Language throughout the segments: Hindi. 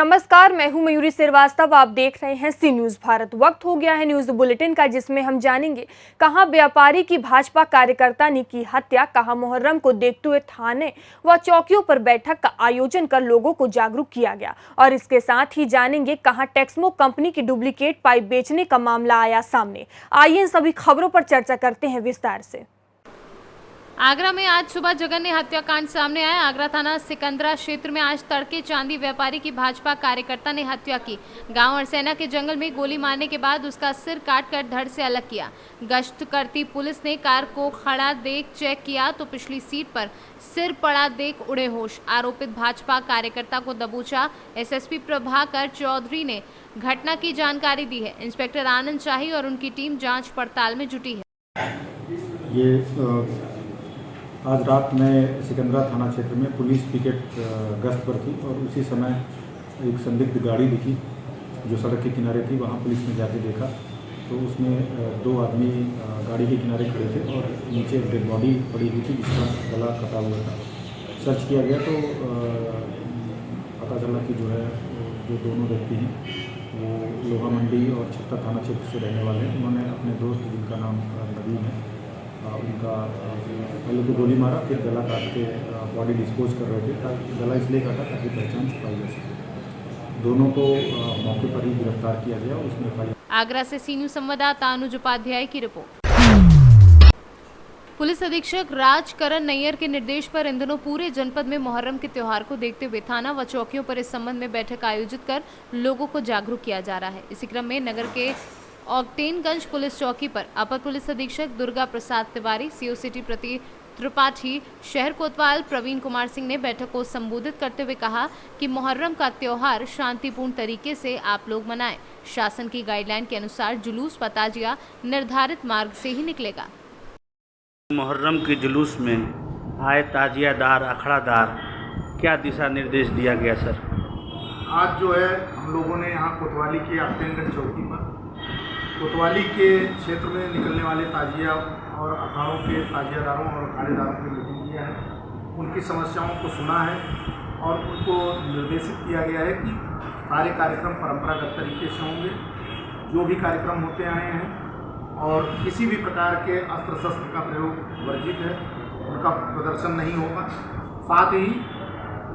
नमस्कार, मैं हूं मयूरी श्रीवास्तव। आप देख रहे हैं सी न्यूज भारत। वक्त हो गया है न्यूज बुलेटिन का, जिसमें हम जानेंगे कहां व्यापारी की भाजपा कार्यकर्ता ने की हत्या, कहां मुहर्रम को देखते हुए थाने व चौकियों पर बैठक का आयोजन कर लोगों को जागरूक किया गया, और इसके साथ ही जानेंगे कहां टेक्समो कंपनी की डुप्लीकेट पाइप बेचने का मामला आया सामने। आइए इन सभी खबरों पर चर्चा करते हैं विस्तार से। आगरा में आज सुबह जघन्य हत्याकांड सामने आया। आगरा थाना सिकंदरा क्षेत्र में आज तड़के चांदी व्यापारी की भाजपा कार्यकर्ता ने हत्या की। गांव अरसेना के जंगल में गोली मारने के बाद उसका सिर काटकर धड़ से अलग किया। गश्त करती पुलिस ने कार को खड़ा देख चेक किया तो पिछली सीट पर सिर पड़ा देख उड़े होश। आरोपित भाजपा कार्यकर्ता को दबोचा। एसएसपी प्रभाकर चौधरी ने घटना की जानकारी दी है। इंस्पेक्टर आनंद शाही और उनकी टीम जाँच पड़ताल में जुटी है। आज रात में सिकंदरा थाना क्षेत्र में पुलिस पिकेट गश्त पर थी और उसी समय एक संदिग्ध गाड़ी दिखी जो सड़क के किनारे थी। वहाँ पुलिस ने जाके देखा तो उसमें दो आदमी गाड़ी के किनारे खड़े थे और नीचे एक डेड बॉडी पड़ी हुई थी जिसका गला कटा हुआ था। सर्च किया गया तो पता चला कि जो है जो दोनों व्यक्ति हैं वो लोहा मंडी और छत्ता थाना क्षेत्र से रहने वाले हैं। उन्होंने अपने दोस्त जिनका नाम नवीन है उनका पहले तो गोली मारा, फिर गला काट के बॉडी डिस्पोज कर रहे थे। ताकि गला इसलिए काटा ताकि पहचान छुपाई जा सके। दोनों को मौके पर ही गिरफ्तार किया गया। उसमें आगरा से सी न्यूज संवाददाता अनुज उपाध्याय की रिपोर्ट। पुलिस अधीक्षक राजकरण नैयर के निर्देश पर इन दिनों पूरे जनपद में मुहर्रम के त्योहार को देखते हुए थाना व चौकियों पर इस संबंध में बैठक आयोजित कर लोगों को जागरूक किया जा रहा है। इसी क्रम में नगर के ऑक्टेनगंज पुलिस चौकी पर अपर पुलिस अधीक्षक दुर्गा प्रसाद तिवारी, सीओ सिटी प्रति त्रिपाठी, शहर कोतवाल प्रवीण कुमार सिंह ने बैठक को संबोधित करते हुए कहा कि मुहर्रम का त्योहार शांतिपूर्ण तरीके से आप लोग मनाएं। शासन की गाइडलाइन के अनुसार जुलूस व ताजिया निर्धारित मार्ग से ही निकलेगा। मुहर्रम के जुलूस में आए ताजियादार, अखड़ादार, क्या दिशा निर्देश दिया गया सर? आज जो है हम लोगों ने यहाँ कोतवाली के ऑक्टेनगंज चौकी पर कोतवाली के क्षेत्र में निकलने वाले ताजिया और अखाड़ों के ताजियादारों और अखाड़ेदारों की मीटिंग किया है। उनकी समस्याओं को सुना है और उनको निर्देशित किया गया है कि सारे कार्यक्रम परंपरागत तरीके से होंगे। जो भी कार्यक्रम होते आए हैं और किसी भी प्रकार के अस्त्र शस्त्र का प्रयोग वर्जित है, उनका प्रदर्शन नहीं होगा। साथ ही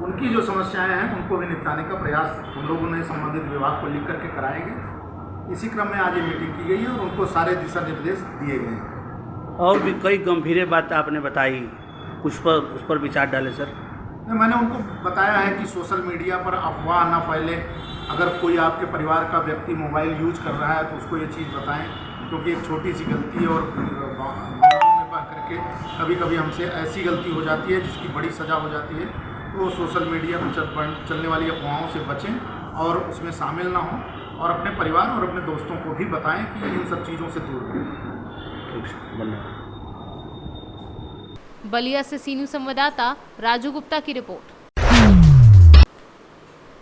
उनकी जो समस्याएं हैं उनको भी निपटाने का प्रयास हम लोगों ने संबंधित विभाग को लिख करके कराएंगे। इसी क्रम में आज ये मीटिंग की गई है और उनको सारे दिशा निर्देश दिए गए हैं। और भी कई गंभीर बात आपने बताई, उस पर विचार डाले सर? मैंने उनको बताया है कि सोशल मीडिया पर अफवाह ना फैले। अगर कोई आपके परिवार का व्यक्ति मोबाइल यूज कर रहा है तो उसको ये चीज़ बताएं, क्योंकि एक छोटी सी गलती और भावनाओं में बह करके कभी कभी हमसे ऐसी गलती हो जाती है जिसकी बड़ी सज़ा हो जाती है। तो सोशल मीडिया पर चलने वाली अफवाहों से बचें और उसमें शामिल ना हों और अपने परिवार और अपने दोस्तों को भी बताएं कि इन सब चीज़ों से दूर रहें। बलिया से सी न्यूज संवाददाता राजू गुप्ता की रिपोर्ट।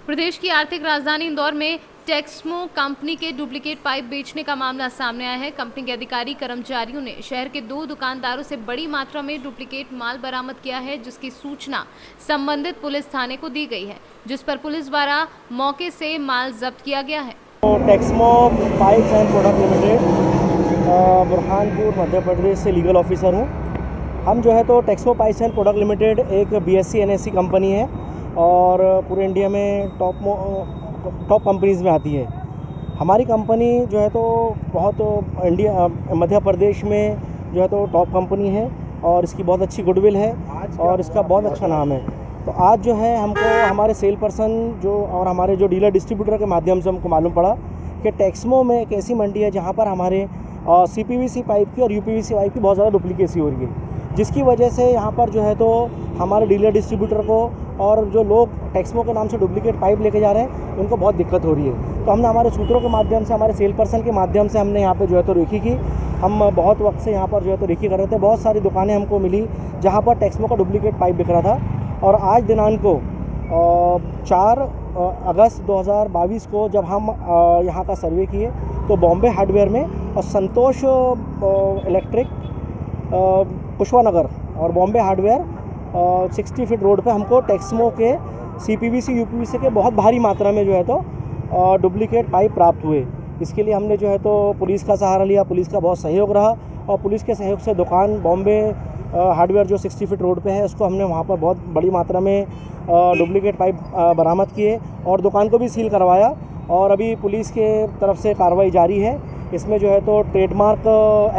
प्रदेश की आर्थिक राजधानी इंदौर में टेक्समो कंपनी के डुप्लीकेट पाइप बेचने का मामला सामने आया है। कंपनी के अधिकारी कर्मचारियों ने शहर के 2 दुकानदारों से बड़ी मात्रा में डुप्लीकेट माल बरामद किया है, जिसकी सूचना संबंधित पुलिस थाने को दी गई है, जिस पर पुलिस द्वारा मौके से माल जब्त किया गया है। Texmo Pipes and Product Limited, Burhanpur, Madhya Pradesh से लीगल ऑफिसर हूँ। हम जो है तो Texmo Pipes and Product Limited एक BSc NSE कंपनी है और पूरे इंडिया में टॉप कंपनीज़ में आती है। हमारी कंपनी जो है तो बहुत मध्य प्रदेश में जो है तो टॉप कंपनी है और इसकी बहुत अच्छी गुडविल है और इसका बहुत अच्छा नाम है। तो आज जो है हमको हमारे सेल पर्सन जो और हमारे जो डीलर डिस्ट्रीब्यूटर के माध्यम से हमको मालूम पड़ा कि टेक्समो में एक ऐसी मंडी है जहाँ पर हमारे CPVC पाइप की और UPVC पाइप की बहुत ज़्यादा डुप्लीकेसी हो रही है, जिसकी वजह से यहाँ पर जो है तो हमारे डीलर डिस्ट्रीब्यूटर को और जो लोग टेक्समो के नाम से डुप्लीकेट पाइप लेके जा रहे हैं उनको बहुत दिक्कत हो रही है। तो हमने हमारे सूत्रों के माध्यम से, हमारे सेल पर्सन के माध्यम से हमने यहाँ पे जो है तो रेकी की। हम बहुत वक्त से यहाँ पर जो है तो रेकी कर रहे थे। बहुत सारी दुकानें हमको मिली जहाँ पर टेक्समो का डुप्लीकेट पाइप बिक रहा था। और आज दिनांक को 4 अगस्त 2022 को जब हम यहाँ का सर्वे किए तो बॉम्बे हार्डवेयर में और संतोष इलेक्ट्रिक पुष्पा नगर और बॉम्बे हार्डवेयर 60 फीट रोड पे हमको टेक्समो के CPVC UPVC के बहुत भारी मात्रा में जो है तो डुप्लीकेट पाइप प्राप्त हुए। इसके लिए हमने जो है तो पुलिस का सहारा लिया, पुलिस का बहुत सहयोग रहा और पुलिस के सहयोग से दुकान बॉम्बे हार्डवेयर जो 60 फीट रोड पे है उसको हमने वहाँ पर बहुत बड़ी मात्रा में डुप्लीकेट पाइप बरामद किए और दुकान को भी सील करवाया और अभी पुलिस के तरफ से कार्रवाई जारी है। इसमें जो है तो ट्रेडमार्क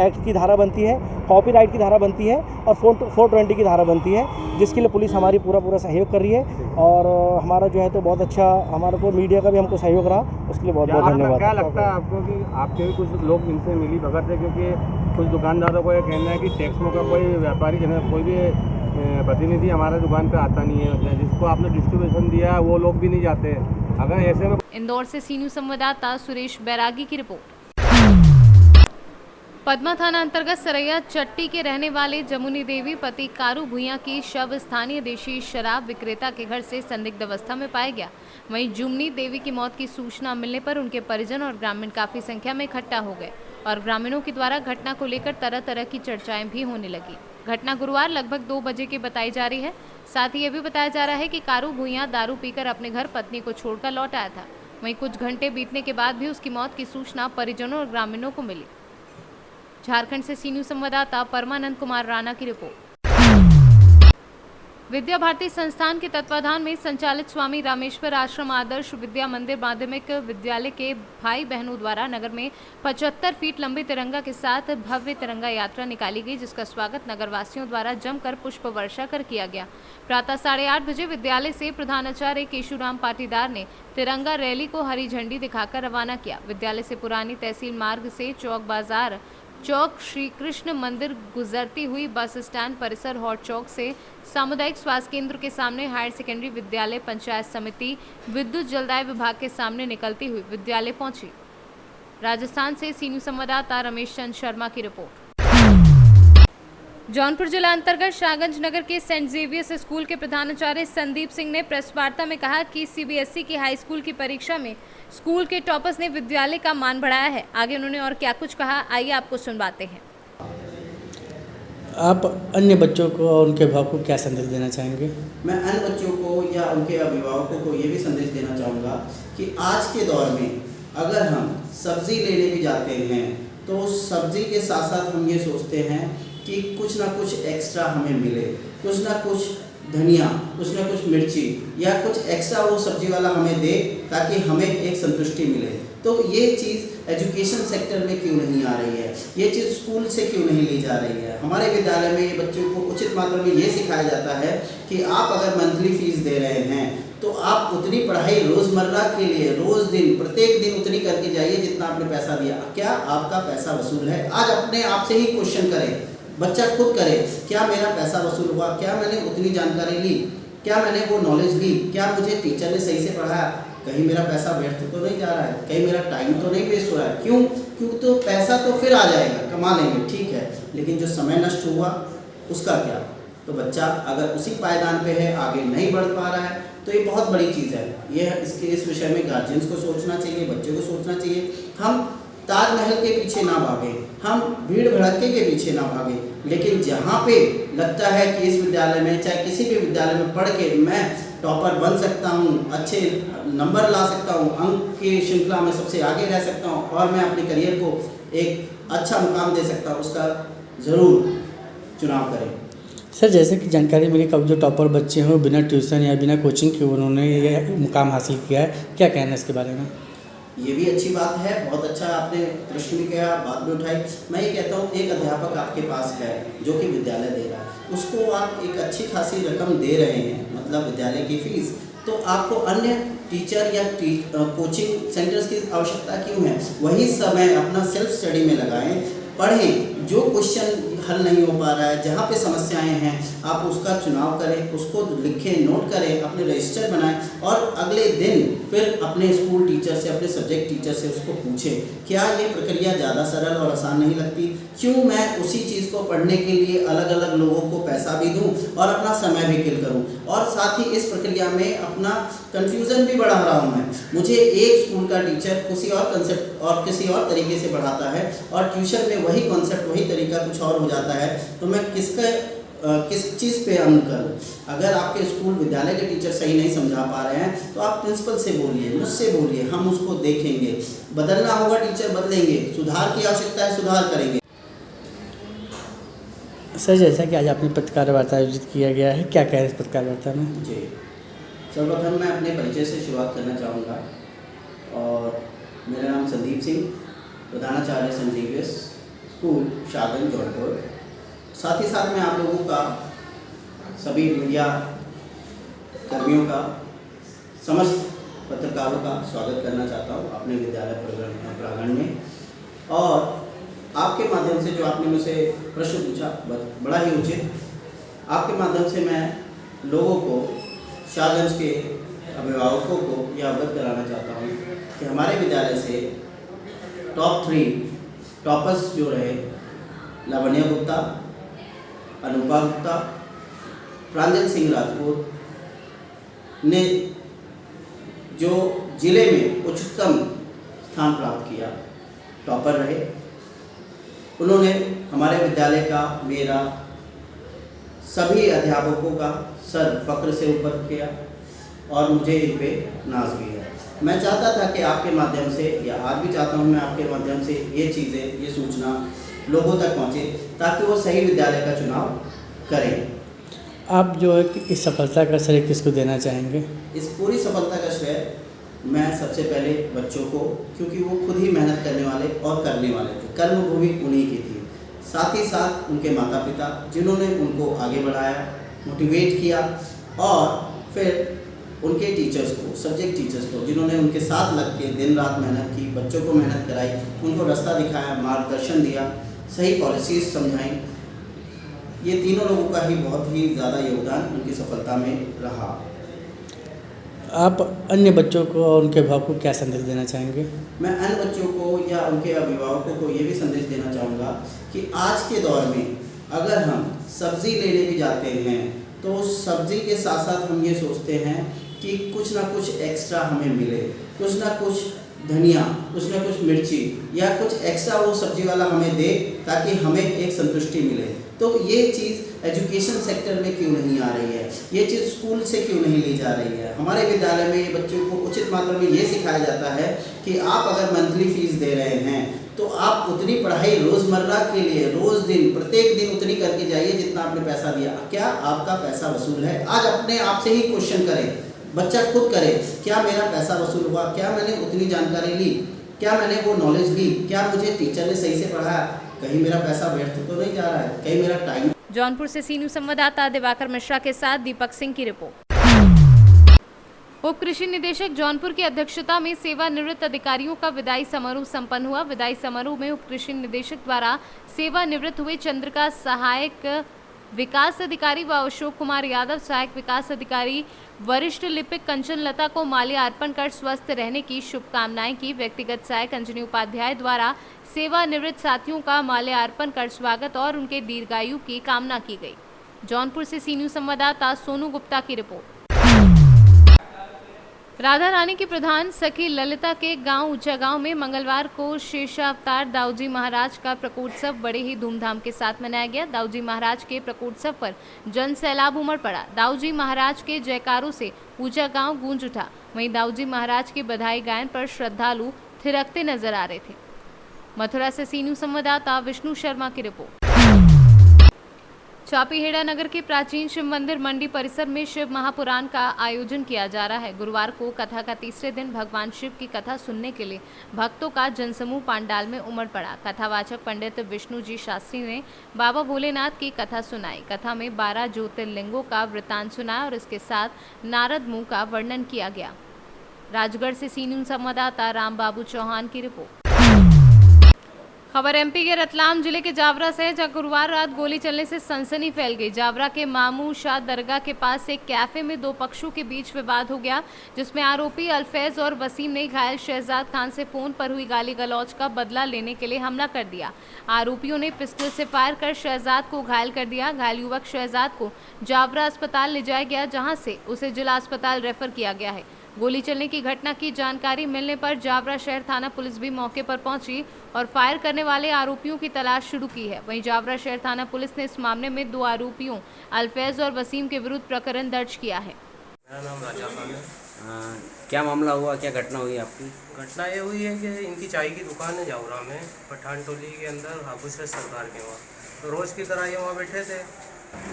एक्ट की धारा बनती है, कॉपीराइट की धारा बनती है और 420 की धारा बनती है, जिसके लिए पुलिस हमारी पूरा सहयोग कर रही है और हमारा जो है तो बहुत अच्छा, हमारे को मीडिया का भी हमको सहयोग रहा, उसके लिए बहुत बहुत धन्यवाद। क्या लगता है आपको कि आपके भी कुछ लोग इनसे मिली भगत है, क्योंकि कुछ दुकानदारों को ये कहना है कि टैक्सों का कोई व्यापारी कोई भी प्रतिनिधि हमारे दुकान पे आता नहीं है, जिसको आपने डिस्ट्रीब्यूशन दिया वो लोग भी नहीं जाते। अगर ऐसे में इंदौर से सी न्यूज़ संवाददाता सुरेश बैरागी की रिपोर्ट। पदमा थाना अंतर्गत सरैया चट्टी के रहने वाले जमुनी देवी पति कारू भुइयां की शव स्थानीय देशी शराब विक्रेता के घर से संदिग्ध अवस्था में पाया गया। वहीं जुमनी देवी की मौत की सूचना मिलने पर उनके परिजन और ग्रामीण काफी संख्या में इकट्ठा हो गए और ग्रामीणों के द्वारा घटना को लेकर तरह तरह की चर्चाएं भी होने लगी। घटना गुरुवार लगभग 2 बजे की बताई जा रही है। साथ ही ये भी बताया जा रहा है कि कारू भुइयां दारू पीकर अपने घर पत्नी को छोड़कर लौट आया था। वहीं कुछ घंटे बीतने के बाद भी उसकी मौत की सूचना परिजनों और ग्रामीणों को मिली। झारखंड से सी न्यूज़ संवाददाता परमानंद कुमार राणा की रिपोर्ट। विद्या भारती संस्थान के तत्वाधान में संचालित स्वामी रामेश्वर आश्रम आदर्श विद्या मंदिर माध्यमिक विद्यालय के भाई बहनों द्वारा नगर में 75 फीट लंबे तिरंगा के साथ भव्य तिरंगा यात्रा निकाली गई, जिसका स्वागत नगरवासियों द्वारा जमकर पुष्प वर्षा कर किया गया। प्रातः 8:30 बजे विद्यालय से प्रधानाचार्य केशुराम पाटीदार ने तिरंगा रैली को हरी झंडी दिखाकर रवाना किया। विद्यालय से पुरानी तहसील मार्ग से चौक बाजार, चौक श्री कृष्ण मंदिर गुजरती हुई बस स्टैंड परिसर, हॉट चौक से सामुदायिक स्वास्थ्य केंद्र के सामने, हायर सेकेंडरी विद्यालय, पंचायत समिति, विद्युत जलदाय विभाग के सामने निकलती हुई विद्यालय पहुंची। राजस्थान से सी न्यूज़ संवाददाता रमेश चंद शर्मा की रिपोर्ट। जौनपुर जिला अंतर्गत शाहगंज नगर के सेंट जेवियर्स स्कूल के प्रधानाचार्य संदीप सिंह ने प्रेस वार्ता में कहा कि CBSE की हाई स्कूल की परीक्षा में स्कूल के टॉपर्स ने विद्यालय का मान बढ़ाया है। आगे उन्होंने और क्या कुछ कहा, आइए आपको सुनवाते हैं। आप अन्य बच्चों को और उनके अभिभावकों को क्या संदेश देना चाहेंगे? मैं अन्य बच्चों को या उनके अभिभावकों को ये भी संदेश देना चाहूँगा कि आज के दौर में अगर हम सब्ज़ी लेने भी जाते हैं तो सब्ज़ी के साथ साथ हम ये सोचते हैं कि कुछ ना कुछ एक्स्ट्रा हमें मिले, कुछ ना कुछ धनिया, कुछ ना कुछ मिर्ची या कुछ एक्स्ट्रा वो सब्जी वाला हमें दे ताकि हमें एक संतुष्टि मिले। तो ये चीज़ एजुकेशन सेक्टर में क्यों नहीं आ रही है, ये चीज़ स्कूल से क्यों नहीं ली जा रही है? हमारे विद्यालय में ये बच्चों को उचित मात्रा में ये सिखाया जाता है कि आप अगर मंथली फीस दे रहे हैं तो आप उतनी पढ़ाई रोज़मर्रा के लिए रोज़ दिन प्रत्येक दिन उतनी करके जाइए जितना आपने पैसा दिया। क्या आपका पैसा वसूल है? आज अपने आप से ही क्वेश्चन करें, बच्चा खुद करे, क्या मेरा पैसा वसूल हुआ? क्या मैंने उतनी जानकारी ली? क्या मैंने वो नॉलेज ली? क्या मुझे टीचर ने सही से पढ़ाया? कहीं मेरा पैसा व्यर्थ तो नहीं जा रहा है? कहीं मेरा टाइम तो नहीं वेस्ट हो रहा है? क्यों? क्योंकि तो पैसा तो फिर आ जाएगा, कमा लेंगे, ठीक है, लेकिन जो समय नष्ट हुआ उसका क्या? तो बच्चा अगर उसी पायदान पे है, आगे नहीं बढ़ पा रहा है, तो ये बहुत बड़ी चीज़ है। ये इस विषय में गार्जियंस को सोचना चाहिए, बच्चे को सोचना चाहिए। हम ताजमहल के पीछे ना भागें, हम भीड़ भड़के के पीछे ना भागें, लेकिन जहाँ पे लगता है कि इस विद्यालय में चाहे किसी भी विद्यालय में पढ़ के मैं टॉपर बन सकता हूँ, अच्छे नंबर ला सकता हूँ, अंक की श्रृंखला में सबसे आगे रह सकता हूँ और मैं अपने करियर को एक अच्छा मुकाम दे सकता हूँ, उसका ज़रूर चुनाव करें। सर, जैसे कि जानकारी मिली कब जो टॉपर बच्चे हैं वो बिना ट्यूशन या बिना कोचिंग के उन्होंने ये मुकाम हासिल किया है, क्या कहना है इसके बारे में? ये भी अच्छी बात है, बहुत अच्छा आपने प्रश्न भी किया, बात भी उठाई। मैं ये कहता हूँ एक अध्यापक आपके पास है जो कि विद्यालय दे रहा है, उसको आप एक अच्छी खासी रकम दे रहे हैं, मतलब विद्यालय की फीस, तो आपको अन्य टीचर या कोचिंग सेंटर्स की आवश्यकता क्यों है? वही समय अपना सेल्फ स्टडी में लगाएं, पढ़ें। जो क्वेश्चन हल नहीं हो पा रहा है, जहाँ पे समस्याएं हैं, आप उसका चुनाव करें, उसको लिखें, नोट करें, अपने रजिस्टर बनाएं और अगले दिन फिर अपने स्कूल टीचर से, अपने सब्जेक्ट टीचर से उसको पूछें, क्या ये प्रक्रिया ज़्यादा सरल और आसान नहीं लगती? क्यों मैं उसी चीज़ को पढ़ने के लिए अलग अलग लोगों को पैसा भी दूँ और अपना समय भी किल करूँ, और साथ ही इस प्रक्रिया में अपना कन्फ्यूज़न भी बढ़ा रहा हूँ। मैं मुझे एक स्कूल का टीचर किसी और कंसेप्ट और किसी और तरीके से पढ़ाता है और ट्यूशन में वही कॉन्सेप्ट, वही तरीका कुछ और हो जाता है, तो मैं किसके किस चीज़ पे अमल करूँ। अगर आपके स्कूल विद्यालय के टीचर सही नहीं समझा पा रहे हैं तो आप प्रिंसिपल से बोलिए, मुझसे बोलिए, हम उसको देखेंगे। बदलना होगा टीचर बदलेंगे, सुधार की आवश्यकता है सुधार करेंगे। सर, जैसा कि आज आपने पत्रकार वार्ता आयोजित किया गया है, क्या कह रहे हैं इस पत्रकार वार्ता में? जी, सर्वप्रथम मैं अपने परिचय से शुरुआत करना चाहूँगा और मेरा नाम संदीप सिंह, प्रधानाचार्य saint Xavier's school Shahganj Jaunpur. साथ ही साथ मैं आप लोगों का, सभी मीडिया कर्मियों का, समस्त पत्रकारों का स्वागत करना चाहता हूँ अपने विद्यालय प्रांगण में। और आपके माध्यम से जो आपने मुझसे प्रश्न पूछा बड़ा ही उचित, आपके माध्यम से मैं लोगों को, शाहगंज के अभिभावकों को यह अवगत कराना चाहता हूँ कि हमारे विद्यालय से टॉप 3 टॉपर्स जो रहे, लावण्य गुप्ता, अनुपा गुप्ता, प्रांजल सिंह राजपूत ने जो जिले में उच्चतम स्थान प्राप्त किया, टॉपर रहे। उन्होंने हमारे विद्यालय का, मेरा, सभी अध्यापकों का सर फक्र से ऊपर किया और मुझे इन पे नाज भी है। मैं चाहता था कि आपके माध्यम से, या आज भी चाहता हूँ मैं आपके माध्यम से ये चीज़ें, ये सूचना लोगों तक पहुँचे ताकि वो सही विद्यालय का चुनाव करें। आप जो है कि इस सफलता का श्रेय किसको देना चाहेंगे? इस पूरी सफलता का श्रेय मैं सबसे पहले बच्चों को, क्योंकि वो खुद ही मेहनत करने वाले और करने वाले थे, कर्मभूमि उन्हीं की थी। साथ ही साथ उनके माता पिता जिन्होंने उनको आगे बढ़ाया, मोटिवेट किया, और फिर उनके टीचर्स को, सब्जेक्ट टीचर्स को, जिन्होंने उनके साथ लग के दिन रात मेहनत की, बच्चों को मेहनत कराई, उनको रास्ता दिखाया, मार्गदर्शन दिया, सही पॉलिसीज समझाई। ये तीनों लोगों का ही बहुत ही ज़्यादा योगदान उनकी सफलता में रहा। आप अन्य बच्चों को और उनके अभिभावकों को क्या संदेश देना चाहेंगे? मैं अन्य बच्चों को या उनके अभिभावकों को ये भी संदेश देना चाहूँगा कि आज के दौर में अगर हम सब्ज़ी लेने भी जाते हैं तो सब्ज़ी के साथ साथ हम ये सोचते हैं कि कुछ ना कुछ एक्स्ट्रा हमें मिले, कुछ ना कुछ धनिया, कुछ ना कुछ मिर्ची या कुछ एक्स्ट्रा वो सब्जी वाला हमें दे ताकि हमें एक संतुष्टि मिले। तो ये चीज़ एजुकेशन सेक्टर में क्यों नहीं आ रही है? ये चीज़ स्कूल से क्यों नहीं ली जा रही है? हमारे विद्यालय में ये बच्चों को उचित मात्रा में ये सिखाया जाता है कि आप अगर मंथली फीस दे रहे हैं तो आप उतनी पढ़ाई रोज़मर्रा के लिए, रोज़ दिन, प्रत्येक दिन उतनी करके जाइए जितना आपने पैसा दिया। क्या आपका पैसा वसूल है? आज अपने आप से ही क्वेश्चन करें, बच्चा खुद करे, क्या मेरा पैसा वसूल हुआ? क्या मैंने उतनी जानकारी ली? क्या मैंने वो नॉलेज ली? क्या मुझे टीचर ने सही से पढ़ाया? कहीं मेरा पैसा व्यर्थ तो नहीं जा रहा है? कहीं मेरा टाइम। जौनपुर से सी न्यूज़ संवाददाता दिवाकर मिश्रा के साथ दीपक सिंह की रिपोर्ट। उप कृषि निदेशक जौनपुर की अध्यक्षता में सेवानिवृत्त अधिकारियों का विदाई समारोह संपन्न हुआ। विदाई समारोह में उप कृषि निदेशक द्वारा सेवानिवृत्त हुए चंद्रिका सहायक विकास अधिकारी व अशोक कुमार यादव सहायक विकास अधिकारी वरिष्ठ लिपिक कंचन लता को माल्यार्पण कर स्वस्थ रहने की शुभकामनाएं की। व्यक्तिगत सहायक अंजनी उपाध्याय द्वारा सेवानिवृत्त साथियों का माल्यार्पण कर स्वागत और उनके दीर्घायु की कामना की गई। जौनपुर से सी न्यूज़ संवाददाता सोनू गुप्ता की रिपोर्ट। राधा रानी की प्रधान सखी ललिता के गांव ऊंचा गांव में मंगलवार को शेषावतार दाऊजी महाराज का प्रकोत्सव बड़े ही धूमधाम के साथ मनाया गया। दाऊजी महाराज के प्रकोत्सव पर जन सैलाब उमड़ पड़ा। दाऊजी महाराज के जयकारों से ऊंचा गांव गूंज उठा। वहीं दाऊजी महाराज के बधाई गायन पर श्रद्धालु थिरकते नजर आ रहे थे। मथुरा से सी न्यूज़ संवाददाता विष्णु शर्मा की रिपोर्ट। चापीहेड़ा नगर के प्राचीन शिव मंदिर मंडी परिसर में शिव महापुराण का आयोजन किया जा रहा है। गुरुवार को कथा का तीसरे दिन भगवान शिव की कथा सुनने के लिए भक्तों का जनसमूह पंडाल में उमड़ पड़ा। कथावाचक पंडित विष्णु जी शास्त्री ने बाबा भोलेनाथ की कथा सुनाई। कथा में 12 ज्योतिर्लिंगों का वृत्तांत सुनाया और इसके साथ नारद मुंह का वर्णन किया गया। राजगढ़ से सी न्यूज़ संवाददाता राम बाबू चौहान की रिपोर्ट। खबर एमपी के रतलाम जिले के जावरा से, जहां गुरुवार रात गोली चलने से सनसनी फैल गई। जावरा के मामू शाह दरगाह के पास एक कैफे में दो पक्षों के बीच विवाद हो गया, जिसमें आरोपी अल्फैज और वसीम ने घायल शहजाद खान से फोन पर हुई गाली गलौज का बदला लेने के लिए हमला कर दिया। आरोपियों ने पिस्टल से फायर कर शहजाद को घायल कर दिया। घायल युवक शहजाद को जावरा अस्पताल ले जाया गया, जहाँ से उसे जिला अस्पताल रेफर किया गया है। गोली चलने की घटना की जानकारी मिलने पर जावरा शहर थाना पुलिस भी मौके पर पहुंची और फायर करने वाले आरोपियों की तलाश शुरू की है। वहीं जावरा शहर थाना पुलिस ने इस मामले में 2 आरोपियों अल्फैज और वसीम के विरुद्ध प्रकरण दर्ज किया है। मेरा नाम राजा खान है। क्या मामला हुआ, क्या घटना हुई आपकी? घटना ये हुई है कि इनकी चाय की दुकान है जावरा में, पठान टोली के अंदर हाफिज सरकार के वहाँ। तो रोज़ की तरह ये वहाँ बैठे थे,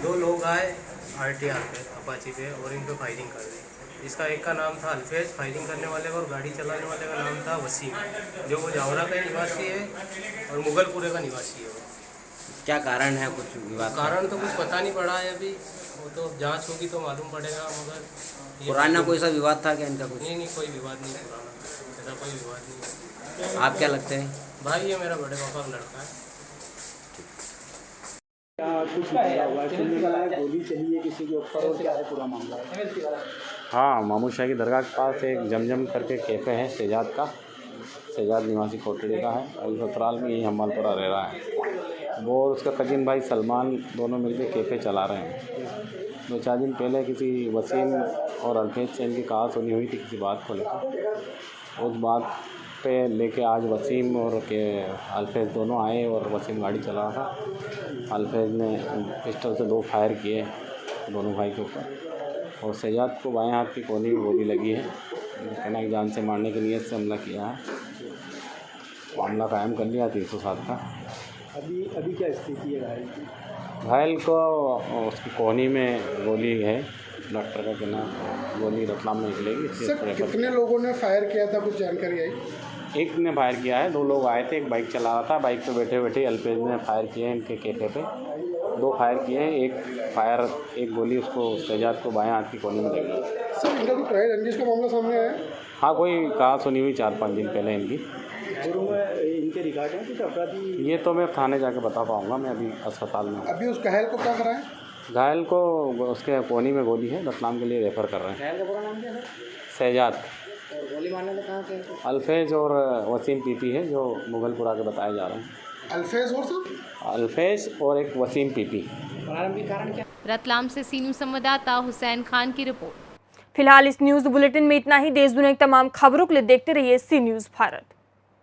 2 लोग आए RTR पे, अपाची पे, और इन पे फायरिंग कर दी। इसका एक का नाम था अल्फैज, फायरिंग करने वाले का, और गाड़ी चलाने वाले का नाम था वसीम, जो वो जावरा का निवासी है और मुगलपुरे का निवासी है। वो क्या कारण है, कुछ विवाद? कारण तो कुछ पता नहीं पड़ा है अभी, वो तो जांच होगी तो मालूम पड़ेगा। मगर पुराना कोई सा विवाद था क्या इनका? कुछ नहीं, कोई विवाद नहीं पुराना, ऐसा कोई विवाद नहीं। आप क्या लगते हैं? भाई ये मेरा बड़े पापा का लड़का है। गोली चली है किसी के ऊपर, और क्या है पूरा मामला? हाँ, मामू शाह की दरगाह के पास एक जमजम करके कैफ़े है शेजाद का, शेजाद निवासी कोटड़ी का है, अभी ससुराल में यही हमालपुरा रह रहा है। वो और उसका कजिन भाई सलमान दोनों मिलकर कैफ़े चला रहे हैं। 2-4 दिन पहले किसी वसीम और अल्फैज से इनकी कहा सुनी हुई थी किसी बात को लेकर। उस बात पे लेके आज वसीम और अल्फैज दोनों आए और वसीम गाड़ी चला रहा था। अल्फैज ने पिस्टल से 2 फायर किए दोनों भाई के ऊपर, और सजाद को बाएं हाथ की कोहनी में गोली लगी है। कहना कि जान से मारने की नीयत से हमला किया है। मामला कायम कर लिया 307 का। अभी क्या स्थिति है घायल की? घायल को उसकी कोहनी में गोली है, डॉक्टर का कहना गोली रतलाम में निकलेगी। सर, कितने लोगों ने फायर किया था, कुछ जानकारी आई? एक ने फायर किया है, 2 लोग आए थे, एक बाइक चला रहा था, बाइक पे बैठे बैठे अल्फैज ने फायर किए हैं इनके कैफे पे। 2 फायर किए हैं, एक गोली उसको सजाद को बाएं हाथ की कोहनी में लगी। सर, इनका कोई प्राइवेट रंजिश का मामला सामने आया? हाँ, कोई कहा सुनी हुई 4-5 दिन पहले इनकी। इनके रिकॉर्ड है कुछ अपराधी? ये तो मैं थाने जाके बता पाऊँगा, मैं अभी अस्पताल में। अभी उस घायल को क्या कराएं? घायल को उसके कोहनी में गोली है, रतलाम के लिए रेफ़र कर रहे हैं। घायल का पूरा नाम क्या है? सजाद। और गोली मारने से कहाँ के? अल्फैज और वसीम पीपी है जो मुगलपुरा के बताए जा रहे हैं। अल्फैज और सर? अल्फैज और एक वसीम पीपी। प्रारंभिक कारण क्या? रतलाम से सी न्यूज़ संवाददाता हुसैन खान की रिपोर्ट। फिलहाल इस न्यूज़ बुलेटिन में इतना ही। देश दुनिया की तमाम खबरों के लिए देखते रहिए सी न्यूज़ भारत।